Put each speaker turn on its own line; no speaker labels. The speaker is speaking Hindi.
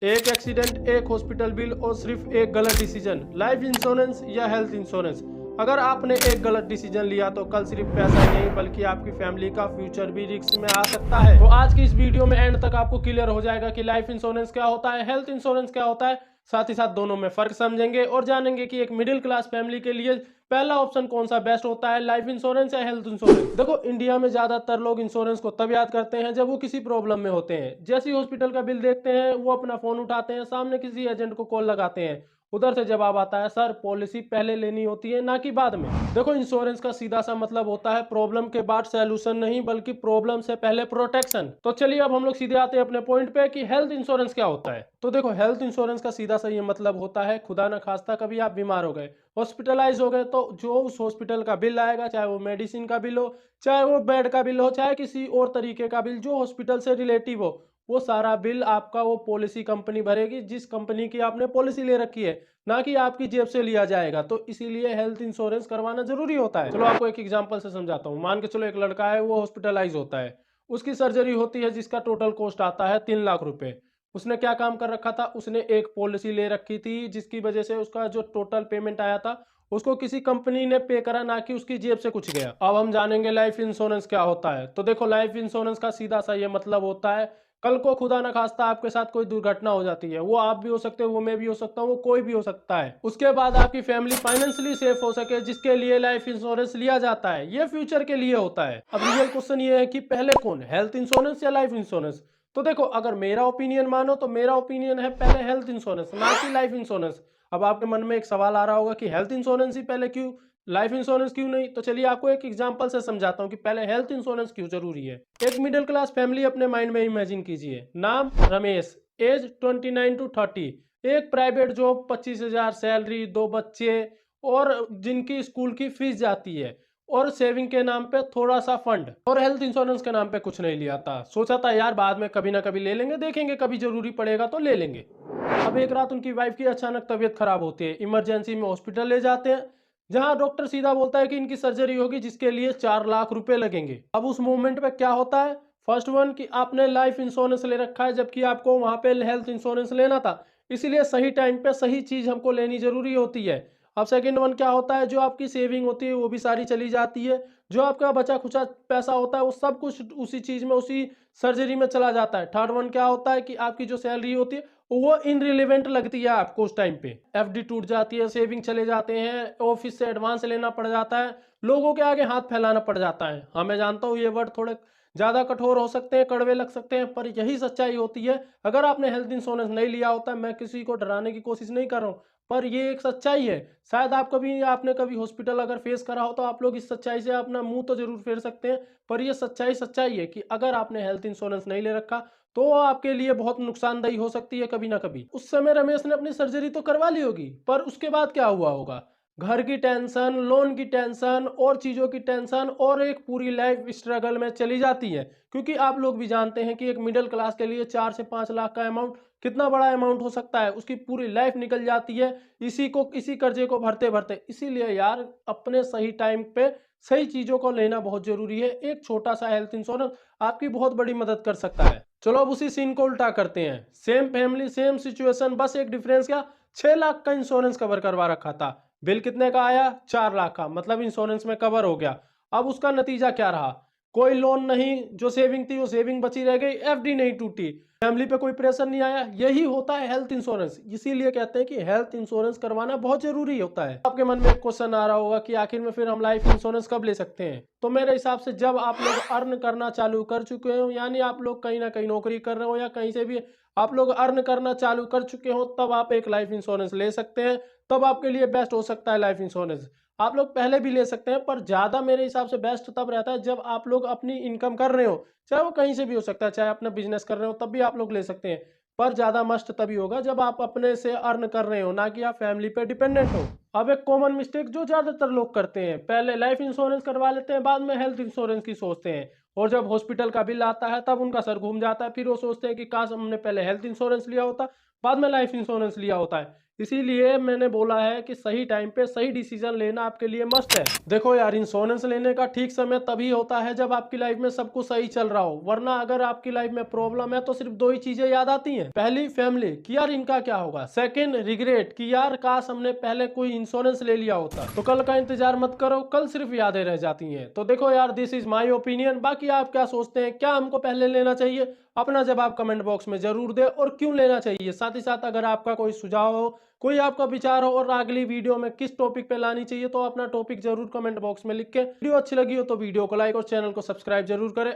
एक एक्सीडेंट, एक हॉस्पिटल बिल और सिर्फ एक गलत डिसीजन, लाइफ इंश्योरेंस या हेल्थ इंश्योरेंस। अगर आपने एक गलत डिसीजन लिया तो कल सिर्फ पैसा ही नहीं बल्कि आपकी फैमिली का फ्यूचर भी रिस्क में आ सकता है। तो आज की इस वीडियो में एंड तक आपको क्लियर हो जाएगा कि लाइफ इंश्योरेंस क्या होता है, हेल्थ इंश्योरेंस क्या होता है, साथ ही साथ दोनों में फर्क समझेंगे और जानेंगे कि एक मिडिल क्लास फैमिली के लिए पहला ऑप्शन कौन सा बेस्ट होता है, लाइफ इंश्योरेंस या हेल्थ इंश्योरेंस। देखो, इंडिया में ज्यादातर लोग इंश्योरेंस को तब याद करते हैं जब वो किसी प्रॉब्लम में होते हैं। जैसे ही हॉस्पिटल का बिल देखते हैं वो अपना फोन उठाते हैं, सामने किसी एजेंट को कॉल लगाते हैं, उधर से जवाब आता है सर पॉलिसी पहले लेनी होती है ना कि बाद में। देखो, इंश्योरेंस का सीधा सा मतलब होता है प्रॉब्लम के बाद सॉल्यूशन नहीं बल्कि प्रॉब्लम से पहले प्रोटेक्शन। तो चलिए अब हम लोग सीधे आते हैं अपने पॉइंट पे कि हेल्थ इंश्योरेंस क्या होता है। तो देखो, हेल्थ इंश्योरेंस का सीधा सा ये मतलब होता है खुदा ना खास्ता कभी आप बीमार हो गए, हॉस्पिटलाइज हो गए, तो जो उस हॉस्पिटल का बिल आएगा, चाहे वो मेडिसिन का बिल हो, चाहे वो बेड का बिल हो, चाहे किसी और तरीके का बिल जो हॉस्पिटल से रिलेटिव हो, वो सारा बिल आपका वो पॉलिसी कंपनी भरेगी जिस कंपनी की आपने पॉलिसी ले रखी है, ना कि आपकी जेब से लिया जाएगा। तो इसीलिए हेल्थ इंश्योरेंस करवाना जरूरी होता है। चलो आपको एक एग्जांपल से समझाता हूँ। मान के चलो एक लड़का है, वो हॉस्पिटलाइज होता है, उसकी सर्जरी होती है जिसका टोटल कॉस्ट आता है 3 लाख रुपए। उसने क्या काम कर रखा था, उसने एक पॉलिसी ले रखी थी जिसकी वजह से उसका जो टोटल पेमेंट आया था उसको किसी कंपनी ने पे करा, ना कि उसकी जेब से कुछ गया। अब हम जानेंगे लाइफ इंश्योरेंस क्या होता है। तो देखो, लाइफ इंश्योरेंस का सीधा सा ये मतलब होता है कल को खुदा ना खास्ता आपके साथ कोई दुर्घटना हो जाती है, वो आप भी हो सकते हो, वो मैं भी हो सकता हूँ, वो कोई भी हो सकता है, उसके बाद आपकी फैमिली फाइनेंशियली सेफ हो सके, जिसके लिए लाइफ इंश्योरेंस लिया जाता है, ये फ्यूचर के लिए होता है। अब रियल क्वेश्चन ये है कि पहले कौन, हेल्थ इंश्योरेंस या लाइफ इंश्योरेंस। तो देखो, अगर मेरा ओपिनियन मानो तो मेरा ओपिनियन है पहले हेल्थ इंश्योरेंस ना कि लाइफ इंश्योरेंस। अब आपके मन में एक सवाल आ रहा होगा कि हेल्थ इंश्योरेंस ही पहले क्यों, लाइफ इंश्योरेंस क्यों नहीं। तो चलिए आपको एक एग्जांपल से समझाता हूँ कि पहले हेल्थ इंश्योरेंस क्यों जरूरी है। एक मिडिल क्लास फैमिली अपने माइंड में इमेजिन कीजिए, नाम रमेश, एज 29 to 30, एक प्राइवेट जॉब, 25,000 सैलरी, 2 बच्चे और जिनकी स्कूल की फीस जाती है, और सेविंग के नाम पे थोड़ा सा फंड, और हेल्थ इंश्योरेंस के नाम पे कुछ नहीं लिया था। सोचा था यार बाद में कभी ना कभी ले लेंगे, देखेंगे कभी जरूरी पड़ेगा तो ले लेंगे। अब एक रात उनकी वाइफ की अचानक तबीयत खराब होती है, इमरजेंसी में हॉस्पिटल ले जाते हैं, जहां डॉक्टर सीधा बोलता है कि इनकी सर्जरी होगी जिसके लिए 4 लाख रुपए लगेंगे। अब उस मोमेंट पे क्या होता है, फर्स्ट वन कि आपने लाइफ इंश्योरेंस ले रखा है जबकि आपको वहां पे हेल्थ इंश्योरेंस लेना था, इसीलिए सही टाइम पे सही चीज हमको लेनी जरूरी होती है। अब सेकंड वन क्या होता है, जो आपकी सेविंग होती है वो भी सारी चली जाती है, जो आपका बचा खुचा पैसा होता है वो सब कुछ उसी चीज में, उसी सर्जरी में चला जाता है। थर्ड वन क्या होता है कि आपकी जो सैलरी होती है वो इनरिलेवेंट लगती है आपको उस टाइम पे, एफडी टूट जाती है, सेविंग चले जाते हैं, ऑफिस से एडवांस लेना पड़ जाता है, लोगों के आगे हाथ फैलाना पड़ जाता है। हाँ मैं जानता हूँ ये वर्ड थोड़े ज्यादा कठोर हो सकते हैं, कड़वे लग सकते हैं, पर यही सच्चाई होती है। अगर आपने हेल्थ इंश्योरेंस नहीं लिया होता, मैं किसी को डराने की कोशिश नहीं कर रहा हूँ, पर ये एक सच्चाई है। शायद आपने कभी हॉस्पिटल अगर फेस करा हो तो आप लोग इस सच्चाई से अपना मुंह तो जरूर फेर सकते हैं, पर ये सच्चाई है कि अगर आपने हेल्थ इंश्योरेंस नहीं ले रखा तो आपके लिए बहुत नुकसानदायी हो सकती है कभी ना कभी। उस समय रमेश ने अपनी सर्जरी तो करवा ली होगी, पर उसके बाद क्या हुआ होगा, घर की टेंशन, लोन की टेंशन और चीजों की टेंशन, और एक पूरी लाइफ स्ट्रगल में चली जाती है। क्योंकि आप लोग भी जानते हैं कि एक मिडिल क्लास के लिए 4 से 5 लाख का अमाउंट कितना बड़ा अमाउंट हो सकता है, उसकी पूरी लाइफ निकल जाती है इसी कर्जे को भरते भरते। इसीलिए यार अपने सही टाइम पे सही चीजों को लेना बहुत जरूरी है। एक छोटा सा हेल्थ इंश्योरेंस आपकी बहुत बड़ी मदद कर सकता है। चलो अब उसी सीन को उल्टा करते हैं, सेम फैमिली सेम सिचुएशन, बस एक डिफरेंस क्या, 6 लाख का इंश्योरेंस कवर करवा रखा था, बिल कितने का आया, 4 लाख का, मतलब इंश्योरेंस में कवर हो गया। अब उसका नतीजा क्या रहा, कोई लोन नहीं, जो सेविंग थी वो सेविंग बची रह गई, एफडी नहीं टूटी, फैमिली पे कोई प्रेशर नहीं आया। यही होता है हेल्थ इंश्योरेंस। इसीलिए कहते हैं कि हेल्थ इंश्योरेंस करवाना बहुत जरूरी होता है। आपके मन में एक क्वेश्चन आ रहा होगा कि आखिर में फिर हम लाइफ इंश्योरेंस कब ले सकते हैं। तो मेरे हिसाब से जब आप लोग अर्न करना चालू कर चुके हो, यानी आप लोग कहीं ना कहीं नौकरी कर रहे हो या कहीं से भी आप लोग अर्न करना चालू कर चुके हो, तब आप एक लाइफ इंश्योरेंस ले सकते हैं। तब आपके लिए बेस्ट हो सकता है लाइफ इंश्योरेंस। आप लोग पहले भी ले सकते हैं, पर ज्यादा मेरे हिसाब से बेस्ट तब रहता है जब आप लोग अपनी इनकम कर रहे हो, चाहे वो कहीं से भी हो सकता है, चाहे अपना बिजनेस कर रहे हो तब भी आप लोग ले सकते हैं। पर ज्यादा मस्ट तभी होगा जब आप अपने से अर्न कर रहे हो, ना कि आप फैमिली पे डिपेंडेंट हो। अब एक कॉमन मिस्टेक जो ज्यादातर लोग करते हैं, पहले लाइफ इंश्योरेंस करवा लेते हैं, बाद में हेल्थ इंश्योरेंस की सोचते हैं। और जब हॉस्पिटल का बिल आता है तब उनका सर घूम जाता है। फिर वो सोचते हैं कि काश हमने पहले हेल्थ इंश्योरेंस लिया होता, बाद में लाइफ इंश्योरेंस लिया होता है। इसीलिए मैंने बोला है कि सही टाइम पे सही डिसीजन लेना आपके लिए मस्ट है। देखो यार, इंश्योरेंस लेने का ठीक समय तभी होता है जब आपकी लाइफ में सब कुछ सही चल रहा हो, वरना अगर आपकी लाइफ में प्रॉब्लम है तो सिर्फ दो ही चीजें याद आती हैं। पहली, फैमिली कि यार इनका क्या होगा। सेकंड, रिग्रेट कि यार काश हमने पहले कोई इंश्योरेंस ले लिया होता। तो कल का इंतजार मत करो, कल सिर्फ यादें रह जाती हैं। तो देखो यार, दिस इज माई ओपिनियन। बाकी आप क्या सोचते हैं, क्या हमको पहले लेना चाहिए? अपना जवाब कमेंट बॉक्स में जरूर दे, और क्यों लेना चाहिए। साथ ही साथ अगर आपका कोई सुझाव हो, कोई आपका विचार हो और अगली वीडियो में किस टॉपिक पे लानी चाहिए, तो अपना टॉपिक जरूर कमेंट बॉक्स में लिख के। वीडियो अच्छी लगी हो तो वीडियो को लाइक और चैनल को सब्सक्राइब जरूर करें।